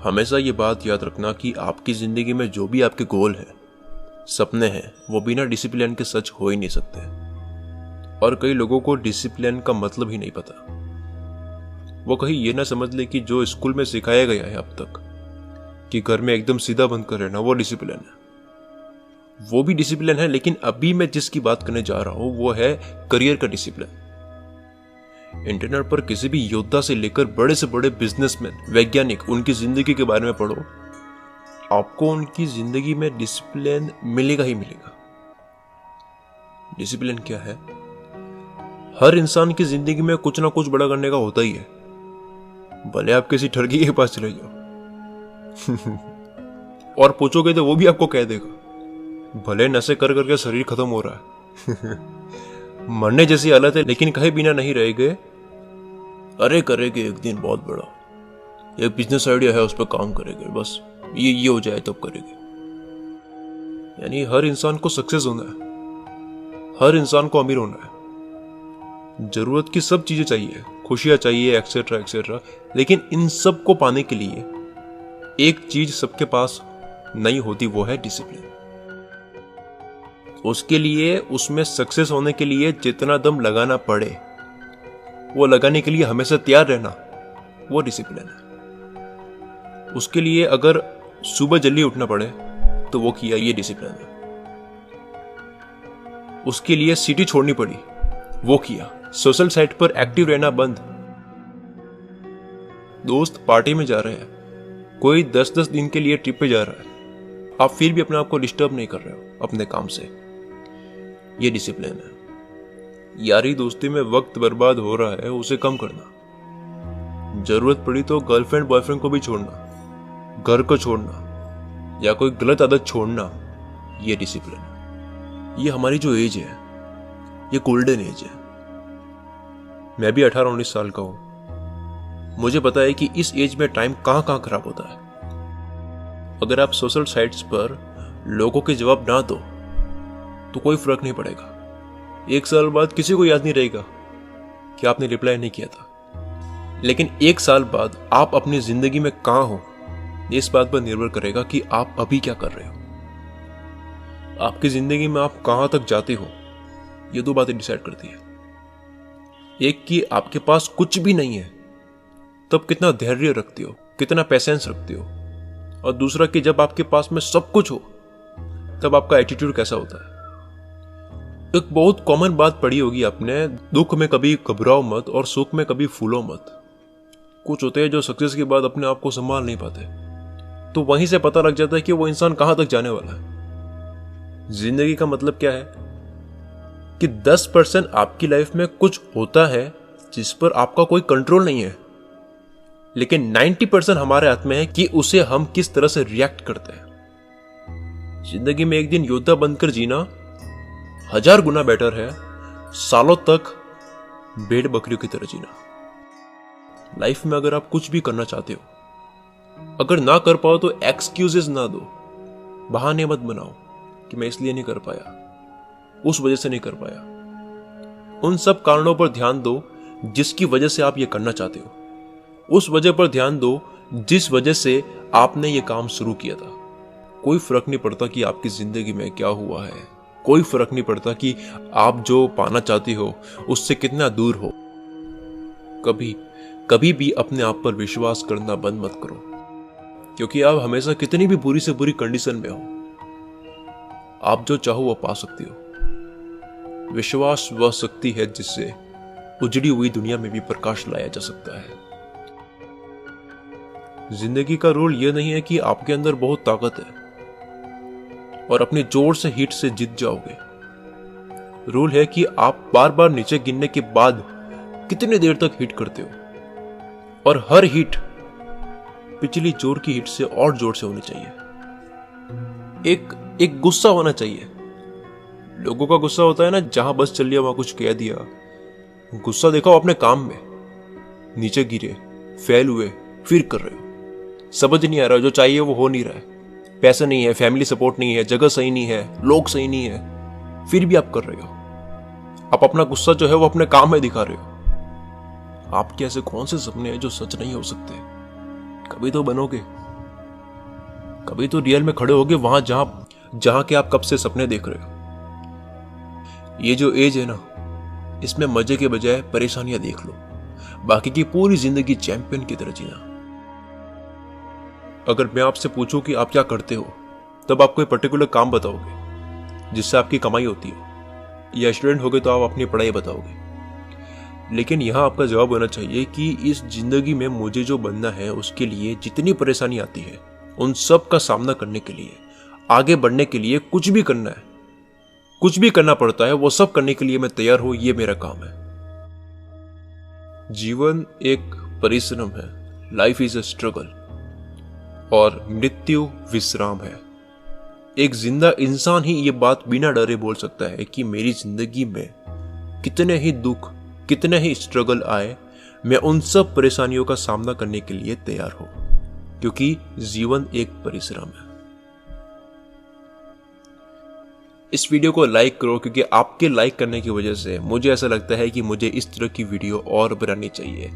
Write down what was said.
हमेशा ये बात याद रखना कि आपकी ज़िंदगी में जो भी आपके गोल हैं, सपने हैं, वो बिना डिसिप्लिन के सच हो ही नहीं सकते। और कई लोगों को डिसिप्लिन का मतलब ही नहीं पता। वो कहीं ये ना समझ ले कि जो स्कूल में सिखाया गया है अब तक कि घर में एकदम सीधा बंद कर रहना, वो डिसिप्लिन है। वो भी डिसिप्लिन है, लेकिन अभी मैं जिसकी बात करने जा रहा हूं वो है करियर का डिसिप्लिन। इंटरनेट पर किसी भी योद्धा से लेकर बड़े से बड़े बिजनेसमैन, वैज्ञानिक, उनकी जिंदगी के बारे में पढ़ो, आपको उनकी जिंदगी में डिसिप्लिन मिलेगा ही मिलेगा। डिसिप्लिन क्या है? हर इंसान की जिंदगी में कुछ ना कुछ बड़ा करने का होता ही है, भले आप किसी ठगी के पास चले जाओ और पूछोगे तो वो भी आपको कह देगा, भले नशे कर करके शरीर खत्म हो रहा है मरने जैसी हालत है, लेकिन कहे बिना नहीं रह गए, अरे करेंगे एक दिन बहुत बड़ा, एक बिजनेस आइडिया है, उस पर काम करेंगे, बस ये हो जाए तब करेंगे। यानी हर इंसान को सक्सेस होना है, हर इंसान को अमीर होना है, जरूरत की सब चीजें चाहिए, खुशियां चाहिए, एक्सेट्रा एक्सेट्रा, लेकिन इन सब को पाने के लिए एक चीज सबके पास नहीं होती, वो है डिसिप्लिन। उसके लिए, उसमें सक्सेस होने के लिए जितना दम लगाना पड़े, वो लगाने के लिए हमेशा तैयार रहना, वो डिसिप्लिन है। उसके लिए अगर सुबह जल्दी उठना पड़े तो वो किया, ये डिसिप्लिन है। उसके लिए सिटी छोड़नी पड़ी, वो किया। सोशल साइट पर एक्टिव रहना बंद। दोस्त पार्टी में जा रहे हैं, कोई 10-10 दिन के लिए ट्रिप पे जा रहा है, आप फिर भी अपने आप को डिस्टर्ब नहीं कर रहे हो अपने काम से, ये डिसिप्लिन है। यारी दोस्ती में वक्त बर्बाद हो रहा है, उसे कम करना। जरूरत पड़ी तो गर्लफ्रेंड बॉयफ्रेंड को भी छोड़ना, घर को छोड़ना, या कोई गलत आदत छोड़ना, ये डिसिप्लिन है। ये हमारी जो एज है, ये गोल्डन एज है। मैं भी 18-19 साल का हूं, मुझे पता है कि इस एज में टाइम कहां खराब होता है। अगर आप सोशल साइट्स पर लोगों के जवाब ना दो तो कोई फर्क नहीं पड़ेगा। 1 साल बाद किसी को याद नहीं रहेगा कि आपने रिप्लाई नहीं किया था, लेकिन 1 साल बाद आप अपनी जिंदगी में कहां हो, इस बात पर निर्भर करेगा कि आप अभी क्या कर रहे हो। आपकी जिंदगी में आप कहां तक जाते हो, ये 2 बातें डिसाइड करती है। एक कि आपके पास कुछ भी नहीं है, तब कितना धैर्य रखते हो, कितना पेशेंस रखते हो, और दूसरा कि जब आपके पास में सब कुछ हो, तब आपका एटीट्यूड कैसा होता है। एक बहुत कॉमन बात पढ़ी होगी आपने, दुख में कभी घबराओ मत और सुख में कभी फूलो मत। कुछ होते हैं जो सक्सेस के बाद अपने आप को संभाल नहीं पाते, तो वहीं से पता लग जाता है कि वो इंसान कहां तक जाने वाला है। जिंदगी का मतलब क्या है कि 10% आपकी लाइफ में कुछ होता है जिस पर आपका कोई कंट्रोल नहीं है, लेकिन 90% हमारे हाथ में है कि उसे हम किस तरह से रिएक्ट करते हैं। जिंदगी में एक दिन योद्धा बनकर जीना 1000 गुना बेटर है सालों तक भेड़ बकरियों की तरह जीना। लाइफ में अगर आप कुछ भी करना चाहते हो, अगर ना कर पाओ तो एक्सक्यूजेस ना दो, बहाने मत बनाओ कि मैं इसलिए नहीं कर पाया, उस वजह से नहीं कर पाया। उन सब कारणों पर ध्यान दो जिसकी वजह से आप ये करना चाहते हो, उस वजह पर ध्यान दो जिस वजह से आपने ये काम शुरू किया था। कोई फर्क नहीं पड़ता कि आपकी जिंदगी में क्या हुआ है, कोई फर्क नहीं पड़ता कि आप जो पाना चाहती हो उससे कितना दूर हो। कभी भी अपने आप पर विश्वास करना बंद मत करो, क्योंकि आप हमेशा कितनी भी बुरी से बुरी कंडीशन में हो, आप जो चाहो वो पा सकती हो। विश्वास वह शक्ति है जिससे उजड़ी हुई दुनिया में भी प्रकाश लाया जा सकता है। जिंदगी का रूल यह नहीं है कि आपके अंदर बहुत ताकत है और अपने जोर से हिट से जीत जाओगे। रूल है कि आप बार बार नीचे गिरने के बाद कितनी देर तक हिट करते हो, और हर हिट पिछली जोर की हिट से और जोर से होनी चाहिए। एक गुस्सा होना चाहिए। लोगों का गुस्सा होता है ना, जहां बस चल लिया वहां कुछ कह दिया। गुस्सा देखो अपने काम में, नीचे गिरे, फेल हुए, फिर कर रहे हो, समझ नहीं आ रहा, जो चाहिए वो हो नहीं रहा है, पैसा नहीं है, फैमिली सपोर्ट नहीं है, जगह सही नहीं है, लोग सही नहीं है, फिर भी आप कर रहे हो। आप अपना गुस्सा जो है वो अपने काम में दिखा रहे हो। आपके ऐसे कौन से सपने हैं जो सच नहीं हो सकते? कभी तो बनोगे। कभी तो रियल में खड़े होगे वहां जहां के आप कब से सपने देख रहे हो। ये जो एज है ना, इसमें मजे के बजाय परेशानियां देख लो, बाकी की पूरी जिंदगी चैंपियन की तरह जीना। अगर मैं आपसे पूछूं कि आप क्या करते हो, तब आप कोई पर्टिकुलर काम बताओगे जिससे आपकी कमाई होती हो, या स्टूडेंट होगे तो आप अपनी पढ़ाई बताओगे। लेकिन यहां आपका जवाब होना चाहिए कि इस जिंदगी में मुझे जो बनना है उसके लिए जितनी परेशानी आती है उन सब का सामना करने के लिए, आगे बढ़ने के लिए कुछ भी करना है, कुछ भी करना पड़ता है, वो सब करने के लिए मैं तैयार हूं। ये मेरा काम है। जीवन एक परिश्रम है, लाइफ इज अ स्ट्रगल, और मृत्यु विश्राम है। एक जिंदा इंसान ही ये बात बिना डरे बोल सकता है कि मेरी जिंदगी में कितने ही दुख, कितने ही स्ट्रगल आए, मैं उन सब परेशानियों का सामना करने के लिए तैयार हूं, क्योंकि जीवन एक परिश्रम है। इस वीडियो को लाइक करो, क्योंकि आपके लाइक करने की वजह से मुझे ऐसा लगता है कि मुझे इस तरह की वीडियो और बनानी चाहिए।